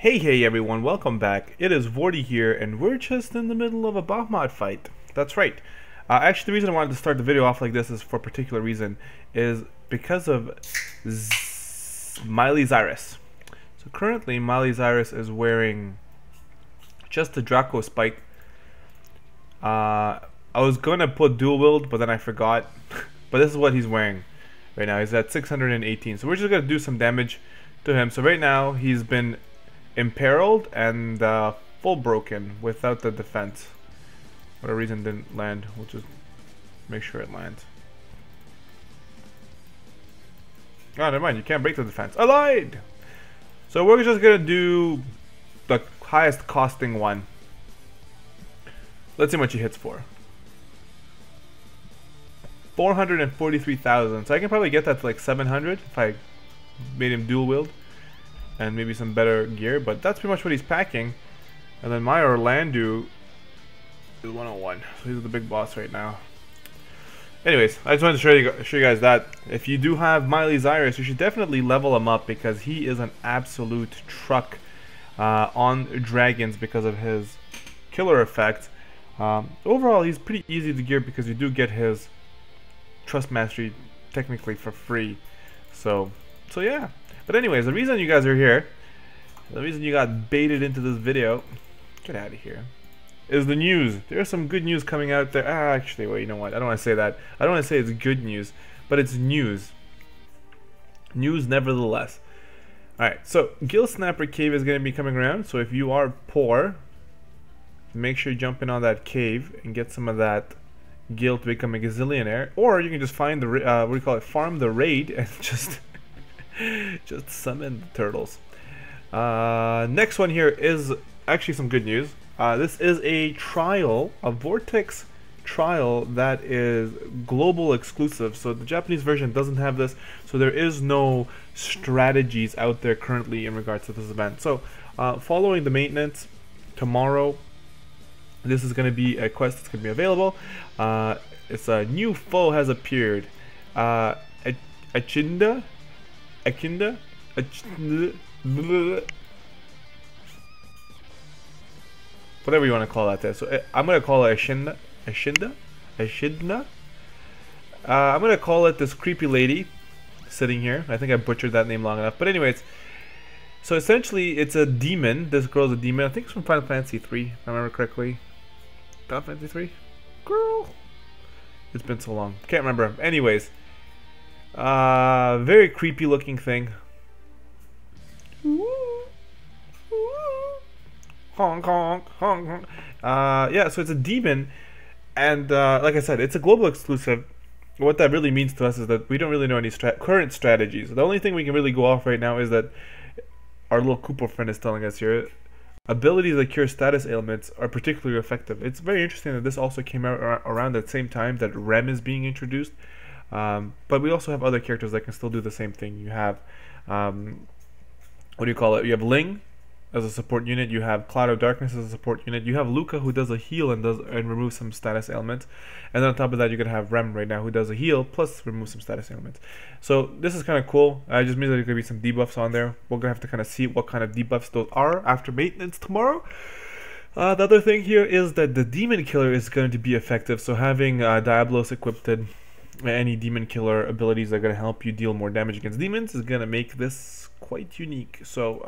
Hey everyone, welcome back. It is Vortie here, and we're just in the middle of a Bahamut fight. That's right. Actually, the reason I wanted to start the video off like this is for a particular reason, is because of Miley Cyrus. So currently, Miley Cyrus is wearing just the Draco Spike. I was gonna put dual wield, but then I forgot. But this is what he's wearing right now. He's at 618, so we're just gonna do some damage to him. So right now, he's been imperiled and full broken without the defense. For whatever reason didn't land. We'll just make sure it lands. Oh, never mind. You can't break the defense. I lied! So we're just gonna do the highest costing one. Let's see how much he hits for. 443,000. So I can probably get that to like 700 if I made him dual wield and maybe some better gear, but that's pretty much what he's packing. And then my Orlando is 101, so he's the big boss right now. Anyways, I just wanted to show you guys that if you do have Miley Cyrus, you should definitely level him up because he is an absolute truck on dragons because of his killer effect. Overall, he's pretty easy to gear because you do get his trust mastery technically for free. So yeah. But anyways, the reason you guys are here, the reason you got baited into this video, get out of here, is the news. There's some good news coming out there. Actually, wait, you know what? I don't want to say that. I don't want to say it's good news, but it's news. News nevertheless. Alright, so Gill Snapper Cave is going to be coming around, so if you are poor, make sure you jump in on that cave and get some of that Gill to become a gazillionaire, or you can just find the, what do you call it, farm the raid and just summon the turtles. Next one here is actually some good news. This is a trial, a Vortex trial that is global exclusive. So the Japanese version doesn't have this, so there is no strategies out there currently in regards to this event. So following the maintenance tomorrow, this is going to be a quest that's going to be available. It's a new foe has appeared. Akinda, whatever you want to call that there. So I'm gonna call it Ashidna. I'm gonna call it this creepy lady sitting here. I think I butchered that name long enough. But anyways, so essentially it's a demon. This girl's a demon. I think it's from Final Fantasy 3, if I remember correctly. Final Fantasy 3? Girl. It's been so long. Can't remember. Anyways. Very creepy looking thing. Honk honk honk honk. Yeah, so it's a demon, and like I said, it's a global exclusive. What that really means to us is that we don't really know any current strategies. The only thing we can really go off right now is that our little Koopa friend is telling us here, abilities that cure status ailments are particularly effective. It's very interesting that this also came out around the same time that REM is being introduced. But we also have other characters that can still do the same thing. You have, what do you call it? You have Ling as a support unit. You have Cloud of Darkness as a support unit. You have Luca who does a heal and removes some status ailments. And then on top of that, you're gonna have Rem right now who does a heal plus remove some status ailments. So this is kind of cool. It just means that there's gonna be some debuffs on there. We're gonna have to kind of see what kind of debuffs those are after maintenance tomorrow. The other thing here is that the demon killer is going to be effective. So having Diablos equipped, any demon killer abilities that are going to help you deal more damage against demons is going to make this quite unique. So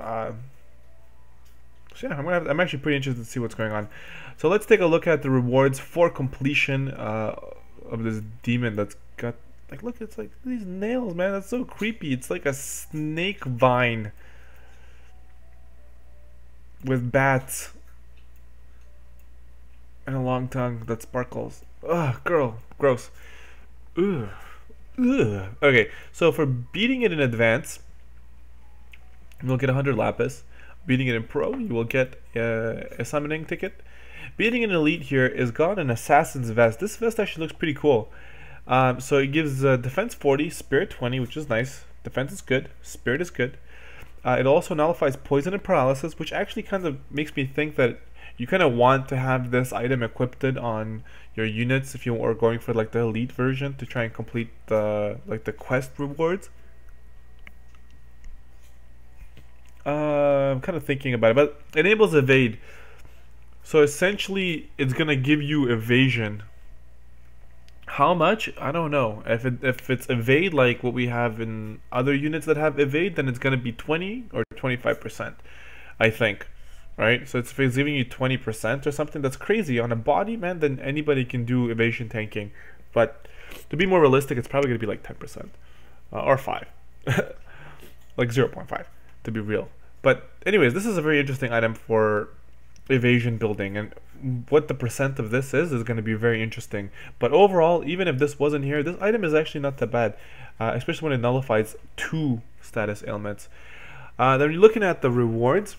yeah, I'm actually pretty interested to see what's going on. So let's take a look at the rewards for completion of this demon that's got, like, look, it's like these nails, man. That's so creepy. It's like a snake vine with bats and a long tongue that sparkles. Ugh, girl, gross. Ugh. Ugh. Okay, so for beating it in advance, you'll get 100 lapis. Beating it in pro, you will get a summoning ticket. Beating an elite here is got an assassin's vest. This vest actually looks pretty cool. So it gives defense 40, spirit 20, which is nice. Defense is good, spirit is good. It also nullifies poison and paralysis, which actually kind of makes me think that you kind of want to have this item equipped on your units if you are going for like the elite version to try and complete the quest rewards. I'm kind of thinking about it, but enables evade. So essentially, it's gonna give you evasion. How much? I don't know. If it's evade like what we have in other units that have evade, then it's gonna be 20 or 25%, I think. Right? So if it's giving you 20% or something, that's crazy. On a body, man, then anybody can do evasion tanking. But to be more realistic, it's probably gonna be like 10%. Or 5. Like 0.5 to be real. But anyways, this is a very interesting item for evasion building, and what the percent of this is going to be very interesting. But overall, even if this wasn't here, this item is actually not that bad, especially when it nullifies 2 status ailments. Then you're looking at the rewards,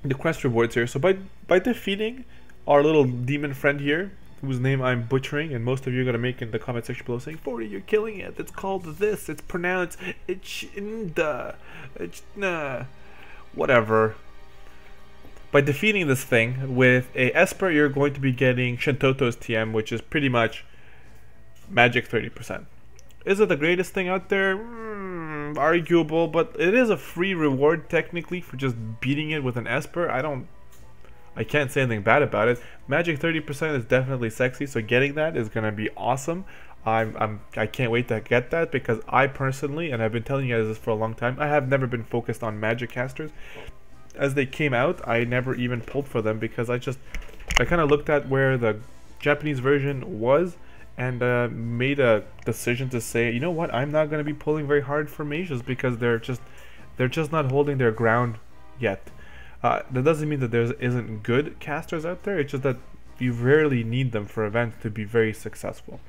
the quest rewards here. So by defeating our little demon friend here, whose name I'm butchering, and most of you are going to make in the comment section below saying, Vortie, you're killing it, it's called this, it's pronounced whatever. By defeating this thing with a Esper, you're going to be getting Shintoto's TM, which is pretty much magic 30%. Is it the greatest thing out there? Arguable, but it is a free reward technically for just beating it with an Esper. I can't say anything bad about it. Magic 30% is definitely sexy, so getting that is gonna be awesome. I can't wait to get that, because I personally, and I've been telling you guys this for a long time, I have never been focused on magic casters. As they came out, I never even pulled for them, because I kind of looked at where the Japanese version was and made a decision to say, you know what, I'm not gonna be pulling very hard for mages, because they're just not holding their ground yet. That doesn't mean that there isn't good casters out there, it's just that you rarely need them for events to be very successful.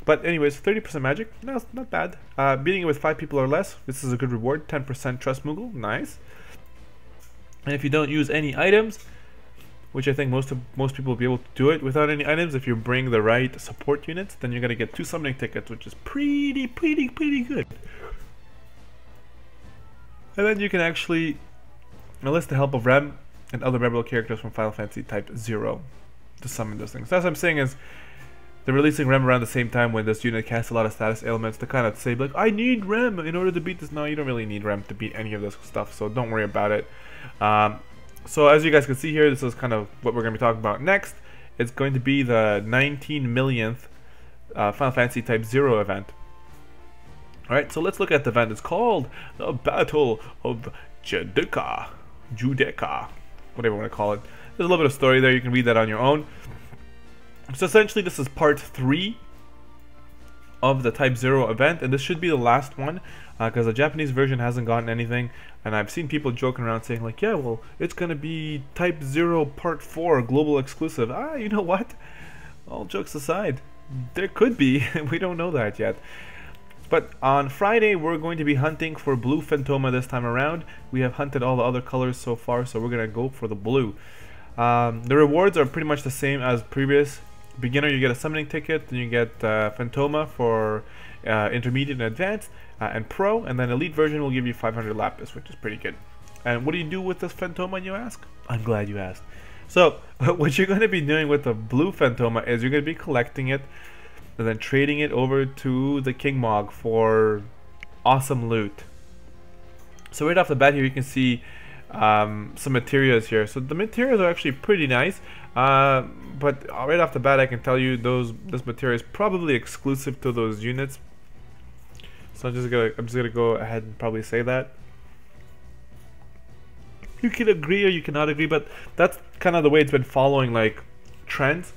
But anyways, 30% magic, no, it's not bad. Beating it with 5 people or less, this is a good reward. 10% trust Moogle, nice. And if you don't use any items, which I think most people will be able to do it without any items, if you bring the right support units, then you're gonna get 2 summoning tickets, which is pretty good. And then you can actually enlist the help of Rem and other rebel characters from Final Fantasy Type 0 to summon those things. So as I'm saying is, they're releasing Rem around the same time when this unit casts a lot of status ailments to kind of say, like, I need Rem in order to beat this. No, you don't really need Rem to beat any of this stuff, so don't worry about it. So as you guys can see here, this is kind of what we're going to be talking about next. It's going to be the 19 millionth Final Fantasy Type 0 event. Alright, so let's look at the event. It's called the Battle of Judeka, whatever you want to call it. There's a little bit of story there, you can read that on your own. So essentially this is part 3 of the Type 0 event, and this should be the last one, because the Japanese version hasn't gotten anything, and I've seen people joking around saying like, yeah, well, it's gonna be Type 0 part 4 global exclusive. You know what? All jokes aside, there could be, we don't know that yet. But on Friday, we're going to be hunting for blue Phantoma this time around. We have hunted all the other colors so far, so we're gonna go for the blue. The rewards are pretty much the same as previous. Beginner, you get a summoning ticket, then you get Phantoma for intermediate and advanced, and pro, and then elite version will give you 500 lapis, which is pretty good. And what do you do with this Phantoma, you ask? I'm glad you asked. So what you're going to be doing with the blue Phantoma is you're going to be collecting it and then trading it over to the King Mog for awesome loot. So right off the bat here you can see some materials here. So the materials are actually pretty nice, but right off the bat I can tell you this material is probably exclusive to those units. So I'm just gonna go ahead and probably say that. You can agree or you cannot agree, but that's kind of the way it's been following like trends.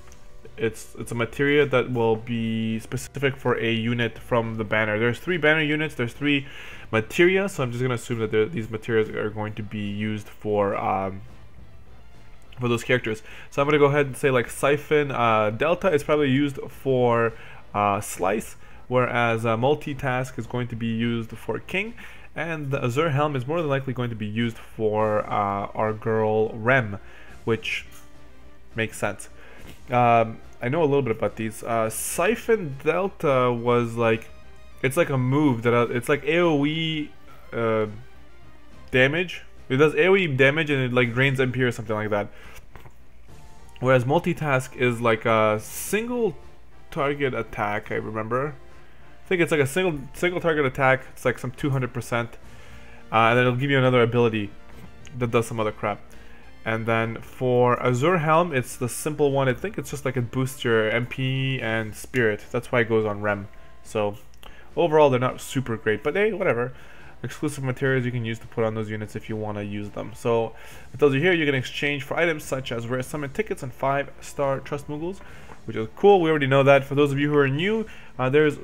It's a material that will be specific for a unit from the banner. There's 3 banner units, there's 3 materia, so I'm just gonna assume that these materials are going to be used for those characters. So I'm gonna go ahead and say like Siphon Delta is probably used for Slice, whereas Multitask is going to be used for King, and the Azure Helm is more than likely going to be used for our girl Rem, which makes sense. I know a little bit about these. Siphon Delta was like, it's like a move that it's like AoE damage. It does AoE damage and it like drains MP or something like that. Whereas Multitask is like a single target attack. I remember. I think it's like a single target attack. It's like some 200%, and then it'll give you another ability that does some other crap. And then for Azure Helm, it's the simple one. I think it's just like it boosts your MP and Spirit. That's why it goes on Rem. So overall, they're not super great, but hey, whatever. Exclusive materials you can use to put on those units if you want to use them. So it tells you here you can exchange for items such as rare summon tickets and 5-star trust Mughals, which is cool. We already know that. For those of you who are new, there's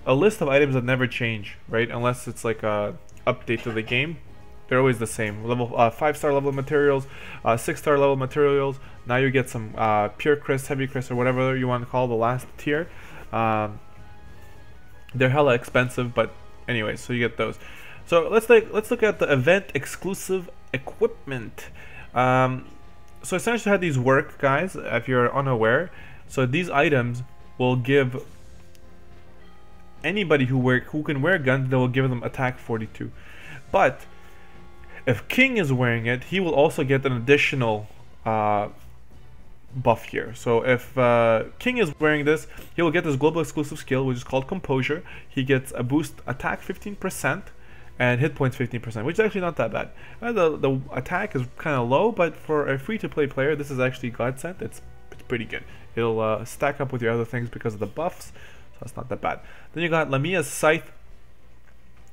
a list of items that never change, right? Unless it's like a update to the game. They're always the same. Level 5-star level materials, 6-star level materials. Now you get some pure crys, heavy crys, or whatever you want to call the last tier. They're hella expensive, but anyway, so you get those. So let's look at the event exclusive equipment. So essentially how these work, guys, if you're unaware. So these items will give anybody who can wear guns, they will give them attack 42. But if King is wearing it, he will also get an additional buff here. So if King is wearing this, he will get this global exclusive skill, which is called Composure. He gets a boost attack 15% and hit points 15%, which is actually not that bad. The attack is kind of low, but for a free-to-play player, this is actually godsend. It's pretty good. It'll stack up with your other things because of the buffs, so it's not that bad. Then you got Lamia's Scythe.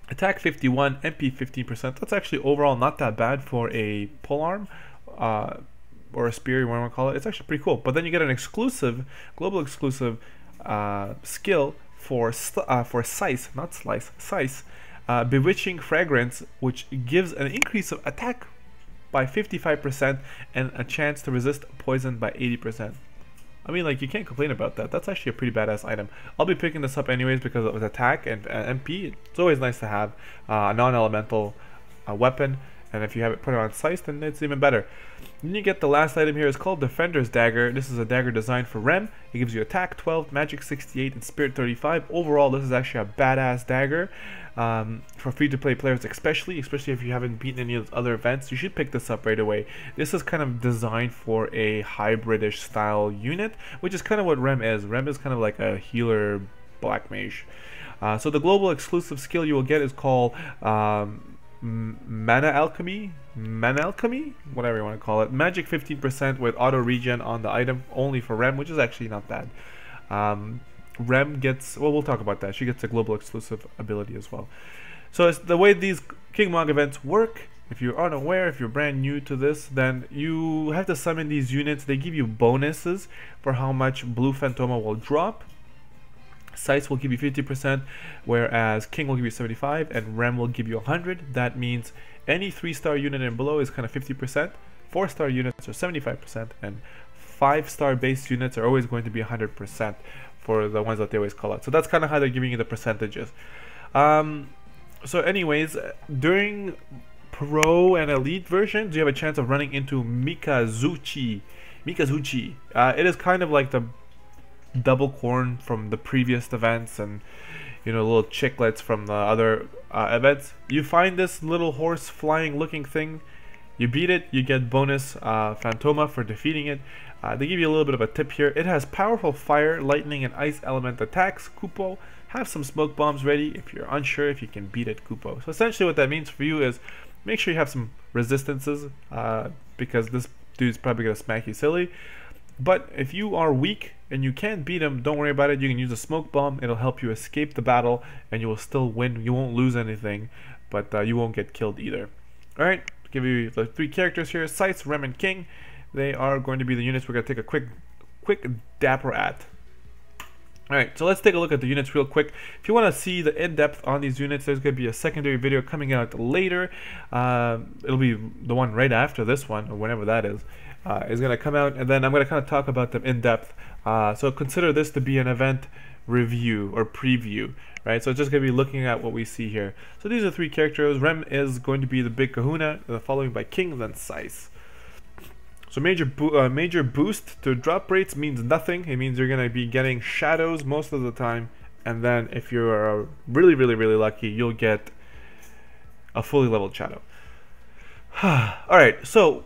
Attack 51, MP 15%. That's actually overall not that bad for a polearm or a spear, whatever you want to call it. It's actually pretty cool. But then you get an exclusive, global exclusive skill for Scythe, not Slice, Scythe, Bewitching Fragrance, which gives an increase of attack by 55% and a chance to resist poison by 80%. I mean, like, you can't complain about that. That's actually a pretty badass item. I'll be picking this up anyways because of its attack and MP. It's always nice to have a non-elemental weapon, and if you have it put it on Scythe, then it's even better. Then you get the last item here. It's called Defender's Dagger. This is a dagger designed for Rem. It gives you attack 12, magic 68, and spirit 35. Overall, this is actually a badass dagger. For free-to-play players especially if you haven't beaten any of those other events, you should pick this up right away. This is kind of designed for a hybridish style unit, which is kind of what Rem is. Rem is kind of like a healer black mage. So the global exclusive skill you will get is called Mana Alchemy, whatever you want to call it. Magic 15% with auto regen on the item only for Rem, which is actually not bad. Rem gets, well, we'll talk about that. She gets a global exclusive ability as well. So it's the way these King Mog events work. If you're unaware, if you're brand new to this, then you have to summon these units. They give you bonuses for how much Blue Phantoma will drop. Scythe will give you 50%, whereas King will give you 75, and Rem will give you 100. That means any 3-star unit and below is kind of 50%. 4-star units are 75%, and 5-star base units are always going to be 100% for the ones that they always call out. So that's kind of how they're giving you the percentages. So anyways, during Pro and Elite versions, you have a chance of running into Mikazuchi. It is kind of like the double corn from the previous events, and you know, little chiclets from the other events. You find this little horse flying looking thing, you beat it, you get bonus Phantoma for defeating it. They give you a little bit of a tip here. It has powerful fire, lightning, and ice element attacks. Kupo, have some smoke bombs ready if you're unsure if you can beat it, Kupo. So essentially what that means for you is make sure you have some resistances because this dude's probably gonna smack you silly. But if you are weak and you can't beat him, don't worry about it. You can use a smoke bomb. It'll help you escape the battle, and you will still win. You won't lose anything, but you won't get killed either. Alright, give you the 3 characters here. Scythe, Rem, and King. They are going to be the units we're going to take a quick dapper at. Alright, so let's take a look at the units real quick. If you want to see the in-depth on these units, there's going to be a secondary video coming out later. It'll be the one right after this one, or whenever that is going to come out, and then I'm going to kind of talk about them in depth. So consider this to be an event review or preview, right? So it's just going to be looking at what we see here. So these are 3 characters. Rem is going to be the big kahuna, followed by King, then Scythe. So major boost to drop rates means nothing. It means you're going to be getting shadows most of the time, and then if you're really lucky, you'll get a fully leveled shadow. Alright, so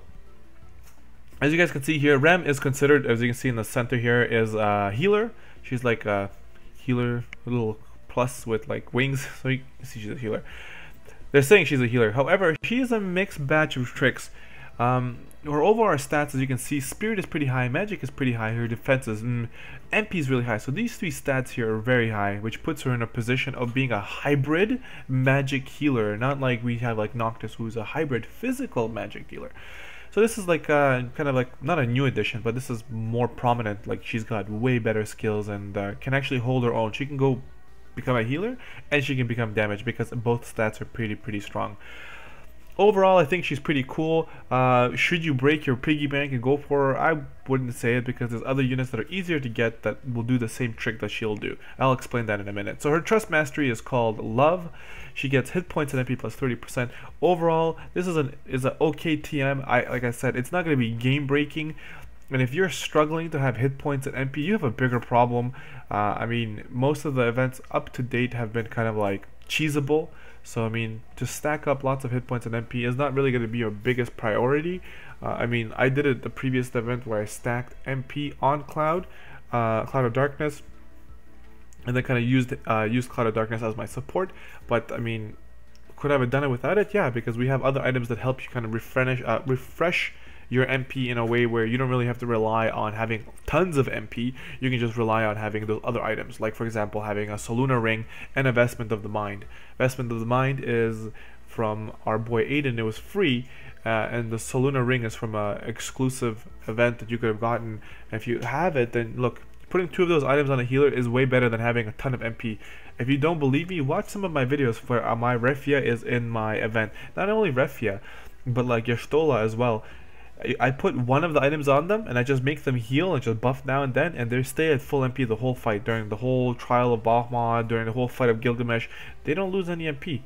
as you guys can see here, Rem is considered, as you can see in the center here, is a healer. She's like a healer, a little plus with like wings, so you can see she's a healer. They're saying she's a healer. However, she is a mixed batch of tricks. Her overall stats, as you can see, Spirit is pretty high, Magic is pretty high, her defense is MP is really high. So these three stats here are very high, which puts her in a position of being a hybrid Magic healer, not like we have like Noctis, who's a hybrid physical Magic healer. So this is like kind of like not a new addition, but this is more prominent. Like she's got way better skills and can actually hold her own. She can go become a healer and she can become damage because both stats are pretty strong. Overall, I think she's pretty cool. Should you break your piggy bank and go for her? I wouldn't say it because there's other units that are easier to get that will do the same trick that she'll do. I'll explain that in a minute. So her Trust Mastery is called Love. She gets hit points and MP plus 30%. Overall, this is an okay TM. Like I said, it's not going to be game breaking. And if you're struggling to have hit points and MP, you have a bigger problem. I mean, most of the events up to date have been kind of like cheesable. So I mean, to stack up lots of hit points and MP is not really going to be your biggest priority. I mean, I did it the previous event where I stacked MP on Cloud of Darkness, and then kind of used Cloud of Darkness as my support. But I mean, could I have done it without it? Yeah, because we have other items that help you kind of refresh your MP in a way where you don't really have to rely on having tons of MP. You can just rely on having those other items, like for example having a Soluna ring and a Vestment of the Mind. Vestment of the Mind is from our boy Aiden. It was free, and the Soluna ring is from a exclusive event that you could have gotten. And if you have it, then look, putting 2 of those items on a healer is way better than having a ton of MP. If you don't believe me, watch some of my videos where my Refia is in my event. Not only Refia, but like Yestola as well. I put one of the items on them and I just make them heal and just buff now and then, and they stay at full MP the whole fight, during the whole trial of Bahamut, during the whole fight of Gilgamesh. They don't lose any MP.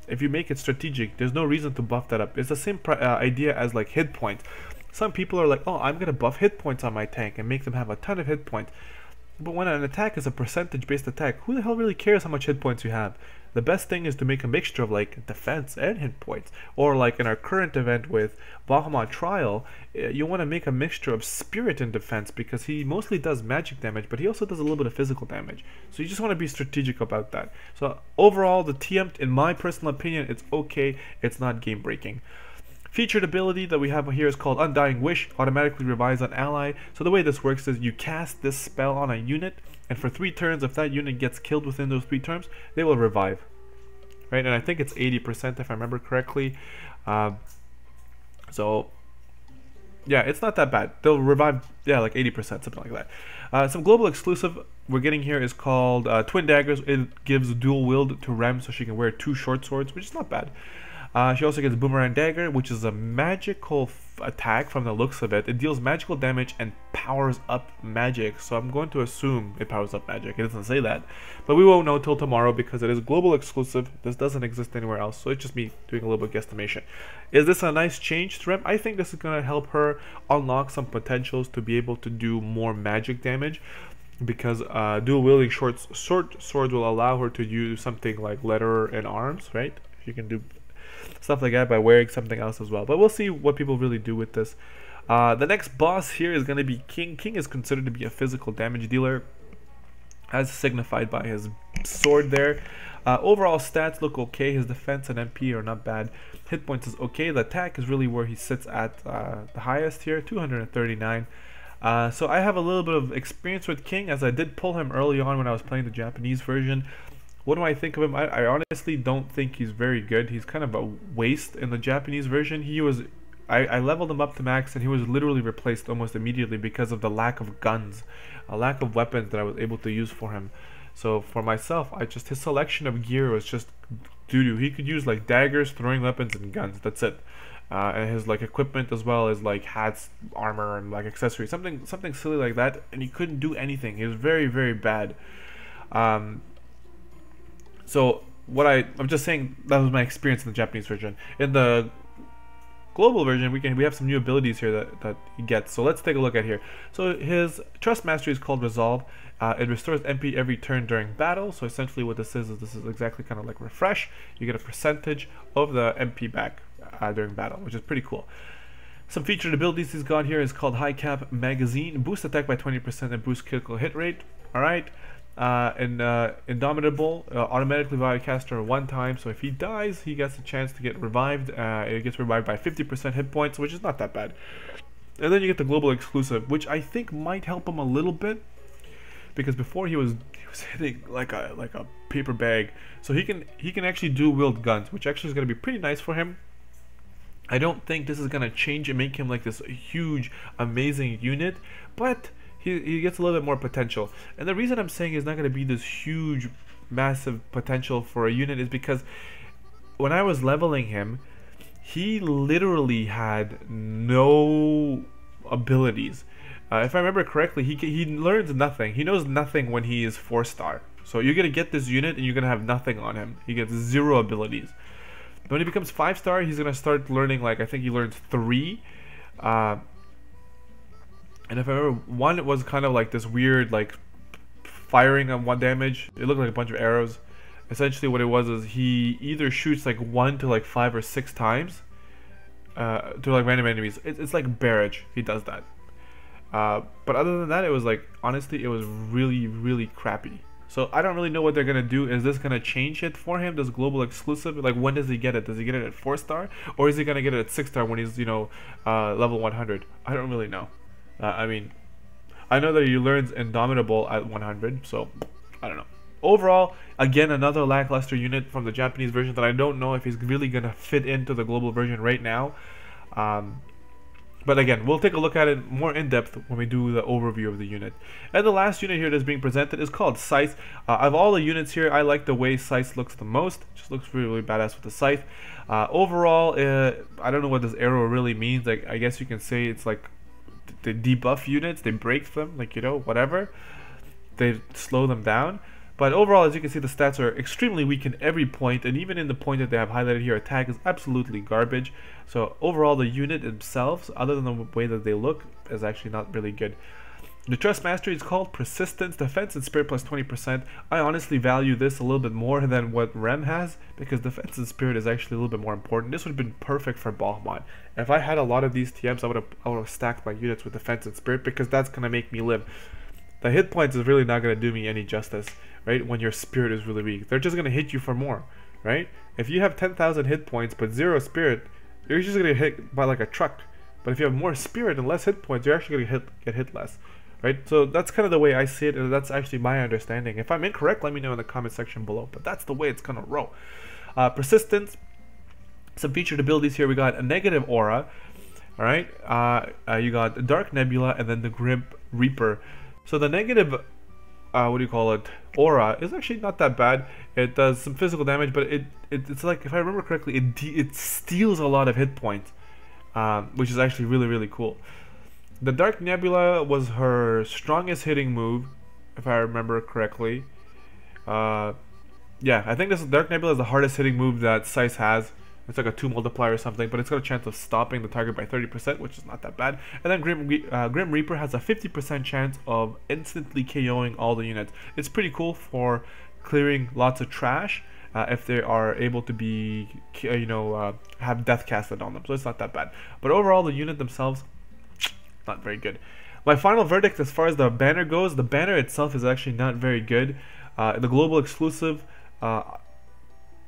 If you make it strategic, there's no reason to buff that up. It's the same idea as like hit points. Some people are like, oh, I'm gonna buff hit points on my tank and make them have a ton of hit points. But when an attack is a percentage based attack, who the hell really cares how much hit points you have? The best thing is to make a mixture of like defense and hit points. Or like in our current event with Bahamut Trial, you want to make a mixture of spirit and defense, because he mostly does magic damage, but he also does a little bit of physical damage. So you just want to be strategic about that. So overall, the TM, in my personal opinion, it's okay. It's not game breaking. Featured ability that we have here is called Undying Wish, automatically revives an ally. So the way this works is you cast this spell on a unit, and for 3 turns, if that unit gets killed within those 3 turns, they will revive. Right, and I think it's 80% if I remember correctly. So yeah, it's not that bad. They'll revive, yeah, like 80%, something like that. Some global exclusive we're getting here is called Twin Daggers. It gives dual wield to Rem, so she can wear 2 short swords, which is not bad. She also gets Boomerang Dagger, which is a magical attack from the looks of it. It deals magical damage and powers up magic, so I'm going to assume it powers up magic. It doesn't say that, but we won't know till tomorrow because it is global exclusive. This doesn't exist anywhere else, so it's just me doing a little bit of guesstimation. Is this a nice change to Rem? I think this is going to help her unlock some potentials to be able to do more magic damage, because dual wielding short swords will allow her to use something like letter and arms, right? She can do stuff like that by wearing something else as well. But we'll see what people really do with this. The next boss here is going to be King. King is considered to be a physical damage dealer, as signified by his sword there. Overall stats look okay. His defense and MP are not bad. Hit points is okay. The attack is really where he sits at the highest here, 239. So I have a little bit of experience with King, as I did pull him early on when I was playing the Japanese version. What do I think of him? I honestly don't think he's very good. He's kind of a waste in the Japanese version. I leveled him up to max, and he was literally replaced almost immediately because of the lack of guns, a lack of weapons that I was able to use for him. So for myself, his selection of gear was just doo-doo. He could use like daggers, throwing weapons, and guns. That's it. And his like equipment as well as like hats, armor, and like accessories, something silly like that. And he couldn't do anything. He was very bad. So I'm just saying that was my experience in the Japanese version. In the global version, we have some new abilities here that he gets. So let's take a look at here. So his Trust Mastery is called Resolve. It restores MP every turn during battle. So essentially what this is exactly kind of like Refresh. You get a percentage of the MP back during battle, which is pretty cool. Some featured abilities he's got here is called High Cap Magazine. Boost attack by 20% and boost critical hit rate. Alright. and Indomitable, automatically revive caster 1 time, so if he dies, he gets a chance to get revived. It gets revived by 50% hit points, which is not that bad. And then you get the global exclusive, which I think might help him a little bit, because before he was hitting like a paper bag. So he can actually dual wield guns, which actually is going to be pretty nice for him. I don't think this is going to change and make him like this huge, amazing unit, but he gets a little bit more potential. And the reason I'm saying he's not going to be this huge, massive potential for a unit is because when I was leveling him, he literally had no abilities. If I remember correctly, he learns nothing. He knows nothing when he is 4-star. So you're going to get this unit and you're going to have nothing on him. He gets 0 abilities. But when he becomes 5-star, he's going to start learning, like, I think he learns 3. And if I remember, 1 it was kind of like this weird, like, firing on 1 damage. It looked like a bunch of arrows. Essentially what it was is he either shoots like 1 to like 5 or 6 times to like random enemies. It's like barrage. He does that. But other than that, it was like, honestly, it was really, really crappy. So I don't really know what they're gonna do. Is this gonna change it for him? Does global exclusive, like, when does he get it? Does he get it at 4-star, or is he gonna get it at 6-star when he's, you know, level 100? I don't really know. I mean, I know that he learns Indomitable at 100, so I don't know. Overall, again, another lackluster unit from the Japanese version that I don't know if he's really gonna fit into the global version right now. But again, we'll take a look at it more in depth when we do the overview of the unit. And the last unit here that's being presented is called Scythe. Of all the units here, I like the way Scythe looks the most. Just looks really, really badass with the Scythe. Overall, I don't know what this arrow really means. Like, I guess you can say it's like they debuff units, they break them, like, you know, whatever. They slow them down. But overall, as you can see, the stats are extremely weak in every point, and even in the point that they have highlighted here, attack is absolutely garbage. So overall, the unit themselves, other than the way that they look, is actually not really good. The Trust Mastery is called Persistence, Defense, and Spirit plus 20%. I honestly value this a little bit more than what Rem has, because Defense and Spirit is actually a little bit more important. This would have been perfect for Balmont. If I had a lot of these TMs, I would have stacked my units with Defense and Spirit, because that's going to make me live. The hit points is really not going to do me any justice, right? When your spirit is really weak, they're just going to hit you for more, right? If you have 10,000 hit points but 0 spirit, you're just going to get hit by like a truck. But if you have more spirit and less hit points, you're actually going to get hit less, right? So that's kind of the way I see it, and that's actually my understanding. If I'm incorrect, let me know in the comment section below, but that's the way it's going to roll. Persistence, some featured abilities here. We got a negative aura, all right? You got Dark Nebula and then the Grim Reaper. So the negative, what do you call it, aura is actually not that bad. It does some physical damage, but it's like, if I remember correctly, it steals a lot of hit points, which is actually really, really cool. The Dark Nebula was her strongest hitting move, if I remember correctly. Yeah, I think this Dark Nebula is the hardest hitting move that Scythe has. It's like a 2 multiplier or something, but it's got a chance of stopping the target by 30%, which is not that bad. And then Grim Reaper has a 50% chance of instantly KOing all the units. It's pretty cool for clearing lots of trash if they are able to be, you know, have death casted on them. So it's not that bad. But overall, the unit themselves, not very good. My final verdict as far as the banner goes, the banner itself is actually not very good. The global exclusive,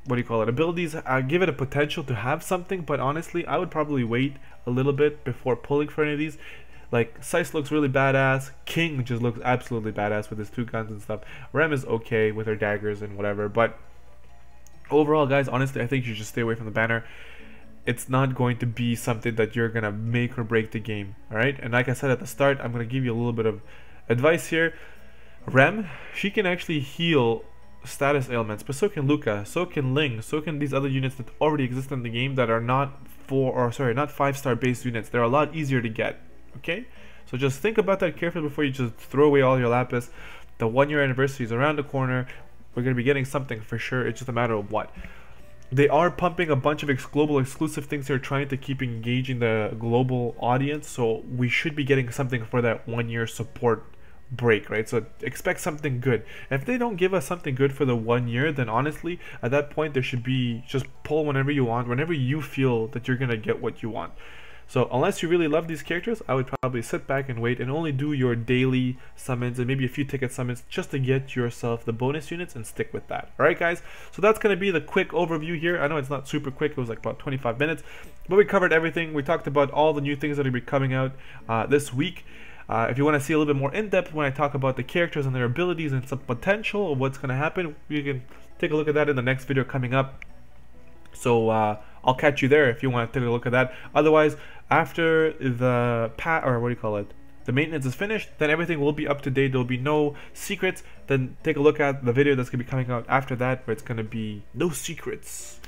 what do you call it, abilities, give it a potential to have something, but honestly, I would probably wait a little bit before pulling for any of these. Like, Scythe looks really badass, King just looks absolutely badass with his 2 guns and stuff, Rem is okay with her daggers and whatever, but overall, guys, honestly, I think you should stay away from the banner. It's not going to be something that you're gonna make or break the game, alright? And like I said at the start, I'm gonna give you a little bit of advice here. Rem, she can actually heal status ailments, but so can Luca, so can Ling, so can these other units that already exist in the game that are not 5-star based units. They're a lot easier to get, okay? So just think about that carefully before you just throw away all your lapis. The 1-year anniversary is around the corner. We're going to be getting something for sure. It's just a matter of what. They are pumping a bunch of global exclusive things here, trying to keep engaging the global audience, so we should be getting something for that 1-year support break, right? So expect something good. If they don't give us something good for the 1 year, then honestly, at that point, there should be just pull whenever you want, whenever you feel that you're gonna get what you want. So unless you really love these characters, I would probably sit back and wait and only do your daily summons and maybe a few ticket summons just to get yourself the bonus units and stick with that. Alright guys, so that's going to be the quick overview here. I know it's not super quick, it was like about 25 minutes, but we covered everything. We talked about all the new things that will be coming out this week. If you want to see a little bit more in-depth when I talk about the characters and their abilities and some potential of what's going to happen, you can take a look at that in the next video coming up. So I'll catch you there if you want to take a look at that. Otherwise, after the the maintenance is finished, then everything will be up to date. There'll be no secrets. Then take a look at the video that's going to be coming out after that, where it's going to be no secrets.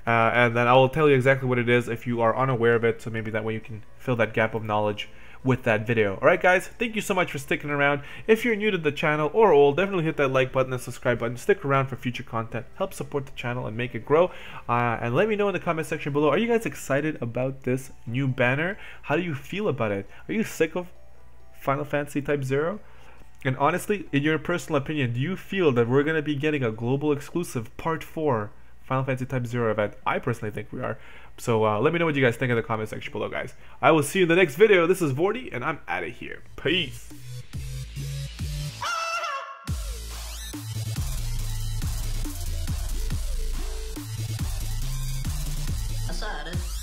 And then I will tell you exactly what it is if you are unaware of it, so maybe that way you can fill that gap of knowledge with that video. Alright guys, thank you so much for sticking around. If you're new to the channel or old, definitely hit that like button and subscribe button. Stick around for future content. Help support the channel and make it grow. And let me know in the comment section below, are you guys excited about this new banner? How do you feel about it? Are you sick of Final Fantasy Type 0? And honestly, in your personal opinion, do you feel that we're going to be getting a global exclusive Part 4 Final Fantasy Type 0 event? I personally think we are. So let me know what you guys think in the comment section below, guys. I will see you in the next video. This is Vortie, and I'm out of here. Peace. I saw it.